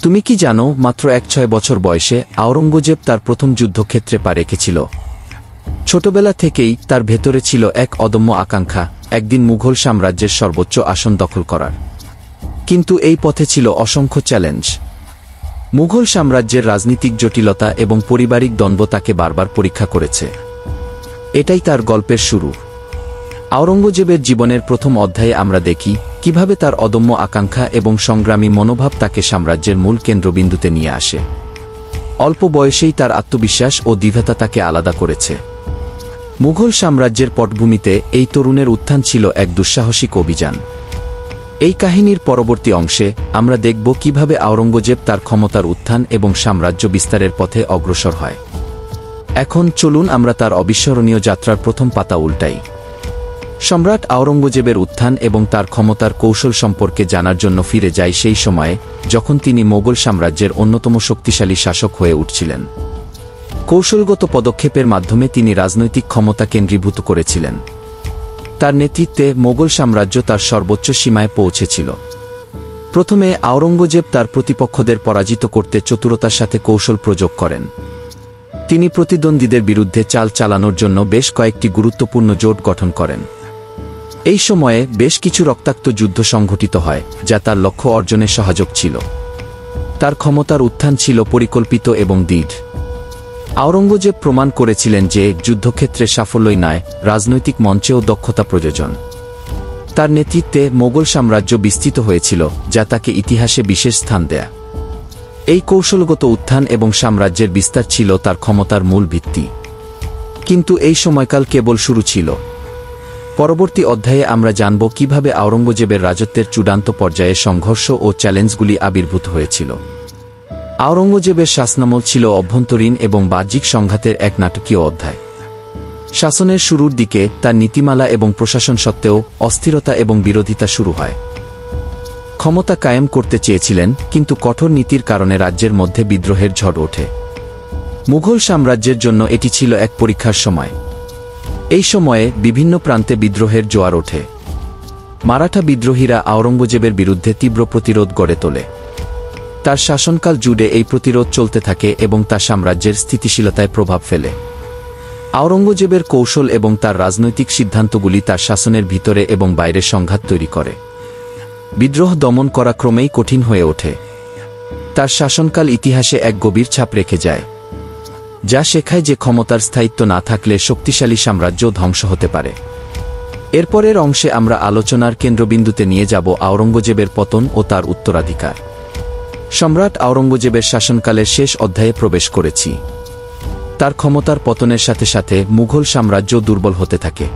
তুমি কি জানো, মাত্র 6 বছর বয়সে আওরঙ্গজেব তার প্রথম যুদ্ধক্ষেত্রে পা রেখেছিল। ছোটবেলা থেকেই তার ভেতরে ছিল এক অদম্য আকাঙ্ক্ষা, একদিন মুঘল সাম্রাজ্যের সর্বোচ্চ আসন দখল করার। কিন্তু এই পথে ছিল অসংখ্য চ্যালেঞ্জ। মুঘল সাম্রাজ্যের রাজনীতিক জটিলতা এবং পারিবারিক দ্বন্দ্ব তাকে বারবার পরীক্ষা করেছে। এটাই তার গল্পের শুরু। আওরঙ্গজেবের জীবনের প্রথম অধ্যায়ে আমরা দেখি কিভাবে তার অদম্য আকাঙ্ক্ষা এবং সংগ্রামী মনোভাব তাকে সাম্রাজ্যের মূল কেন্দ্রবিন্দুতে নিয়ে আসে। অল্প বয়সেই তার আত্মবিশ্বাস ও দৃঢ়তা তাকে আলাদা করেছে। মুঘল সাম্রাজ্যের পটভূমিতে এই তরুণের উত্থান ছিল এক দুঃসাহসিক অভিযান। এই কাহিনীর পরবর্তী অংশে আমরা দেখব কিভাবে আওরঙ্গজেব তার ক্ষমতার উত্থান এবং সাম্রাজ্য বিস্তারের পথে অগ্রসর হয়। এখন চলুন আমরা তার অবিস্মরণীয় যাত্রার প্রথম পাতা উল্টাই। সম্রাট আওরঙ্গজেবের উত্থান এবং তার ক্ষমতার কৌশল সম্পর্কে জানার জন্য ফিরে যাই সেই সময়ে যখন তিনি মোগল সাম্রাজ্যের অন্যতম শক্তিশালী শাসক হয়ে উঠছিলেন। কৌশলগত পদক্ষেপের মাধ্যমে তিনি রাজনৈতিক ক্ষমতা কেন্দ্রীভূত করেছিলেন। তার নেতৃত্বে মোগল সাম্রাজ্য তার সর্বোচ্চ সীমায় পৌঁছেছিল। প্রথমে আওরঙ্গজেব তার প্রতিপক্ষদের পরাজিত করতে চতুরতার সাথে কৌশল প্রয়োগ করেন। তিনি প্রতিদ্বন্দ্বীদের বিরুদ্ধে চাল চালানোর জন্য বেশ কয়েকটি গুরুত্বপূর্ণ জোট গঠন করেন। এই সময়ে বেশ কিছু রক্তাক্ত যুদ্ধ সংঘটিত হয়, যা তার লক্ষ্য অর্জনে সহায়ক ছিল। তার ক্ষমতার উত্থান ছিল পরিকল্পিত এবং দৃঢ়। আওরঙ্গজেব প্রমাণ করেছিলেন যে যুদ্ধক্ষেত্রে সাফল্যই নয়, রাজনৈতিক মঞ্চেও দক্ষতা প্রয়োজন। তার নেতৃত্বে মোগল সাম্রাজ্য বিস্তৃত হয়েছিল, যা তাকে ইতিহাসে বিশেষ স্থান দেয়। এই কৌশলগত উত্থান এবং সাম্রাজ্যের বিস্তার ছিল তার ক্ষমতার মূল ভিত্তি। কিন্তু এই সময়কাল কেবল শুরু ছিল। পরবর্তী অধ্যায়ে আমরা জানব কিভাবে আওরঙ্গজেবের রাজত্বের চূড়ান্ত পর্যায়ে সংঘর্ষ ও চ্যালেঞ্জগুলি আবির্ভূত হয়েছিল। আওরঙ্গজেবের শাসনামল ছিল অভ্যন্তরীণ এবং বাহ্যিক সংঘাতের এক নাটকীয় অধ্যায়। শাসনের শুরুর দিকে তার নীতিমালা এবং প্রশাসন সত্ত্বেও অস্থিরতা এবং বিরোধিতা শুরু হয়। ক্ষমতা কায়েম করতে চেয়েছিলেন, কিন্তু কঠোর নীতির কারণে রাজ্যের মধ্যে বিদ্রোহের ঝড় ওঠে। মুঘল সাম্রাজ্যের জন্য এটি ছিল এক পরীক্ষার সময়। এই সময়ে বিভিন্ন প্রান্তে বিদ্রোহের জোয়ার ওঠে। মারাঠা বিদ্রোহীরা আওরঙ্গজেবের বিরুদ্ধে তীব্র প্রতিরোধ গড়ে তোলে। তার শাসনকাল জুড়ে এই প্রতিরোধ চলতে থাকে এবং তার সাম্রাজ্যের স্থিতিশীলতায় প্রভাব ফেলে। আওরঙ্গজেবের কৌশল এবং তার রাজনৈতিক সিদ্ধান্তগুলি তার শাসনের ভিতরে এবং বাইরে সংঘাত তৈরি করে। বিদ্রোহ দমন করা ক্রমেই কঠিন হয়ে ওঠে। তার শাসনকাল ইতিহাসে এক গভীর ছাপ রেখে যায়, যা শেখায় যে ক্ষমতার স্থায়িত্ব না থাকলে শক্তিশালী সাম্রাজ্য ধ্বংস হতে পারে। এরপরের অংশে আমরা আলোচনার কেন্দ্রবিন্দুতে নিয়ে যাব আওরঙ্গজেবের পতন ও তার উত্তরাধিকার। সম্রাট আওরঙ্গজেবের শাসনকালের শেষ অধ্যায়ে প্রবেশ করেছি। তার ক্ষমতার পতনের সাথে সাথে মুঘল সাম্রাজ্য দুর্বল হতে থাকে।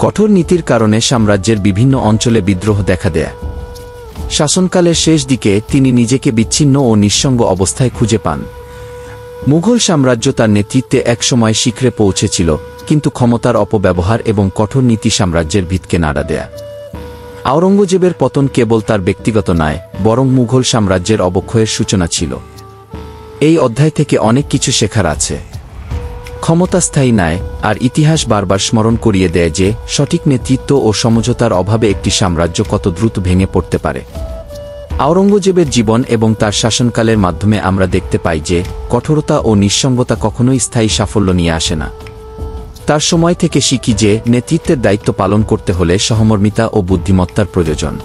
কঠোর নীতির কারণে সাম্রাজ্যের বিভিন্ন অঞ্চলে বিদ্রোহ দেখা দেয়। শাসনকালের শেষ দিকে তিনি নিজেকে বিচ্ছিন্ন ও নিঃসঙ্গ অবস্থায় খুঁজে পান। মুঘল সাম্রাজ্য তার নেতৃত্বে একসময় শিখরে পৌঁছেছিল, কিন্তু ক্ষমতার অপব্যবহার এবং কঠোর নীতি সাম্রাজ্যের ভিতকে নাড়া দেয়। আওরঙ্গজেবের পতন কেবল তার ব্যক্তিগত নয়, বরং মুঘল সাম্রাজ্যের অবক্ষয়ের সূচনা ছিল। এই অধ্যায় থেকে অনেক কিছু শেখার আছে। ক্ষমতা স্থায়ী নয়, আর ইতিহাস বারবার স্মরণ করিয়ে দেয় যে সঠিক নেতৃত্ব ও সমঝোতার অভাবে একটি সাম্রাজ্য কত দ্রুত ভেঙে পড়তে পারে। আওরঙ্গজেবের জীবন এবং তার শাসনকালের মাধ্যমে আমরা দেখতে পাই যে কঠোরতা ও নিঃসঙ্গতা কখনোই স্থায়ী সাফল্য নিয়ে আসে না। তার সময় থেকে শিখি যে নেতৃত্বের দায়িত্ব পালন করতে হলে সহমর্মিতা ও বুদ্ধিমত্তার প্রয়োজন।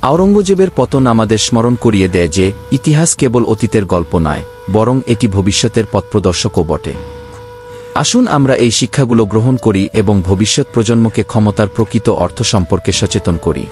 আওরঙ্গজেবের পতন আমাদের স্মরণ করিয়ে দেয় যে ইতিহাস কেবল অতীতের গল্প নয়, বরং এটি ভবিষ্যতের পথপ্রদর্শকও বটে। আসুন আমরা এই শিক্ষাগুলো গ্রহণ করি এবং ভবিষ্যৎ প্রজন্মকে ক্ষমতার প্রকৃত অর্থ সম্পর্কে সচেতন করি।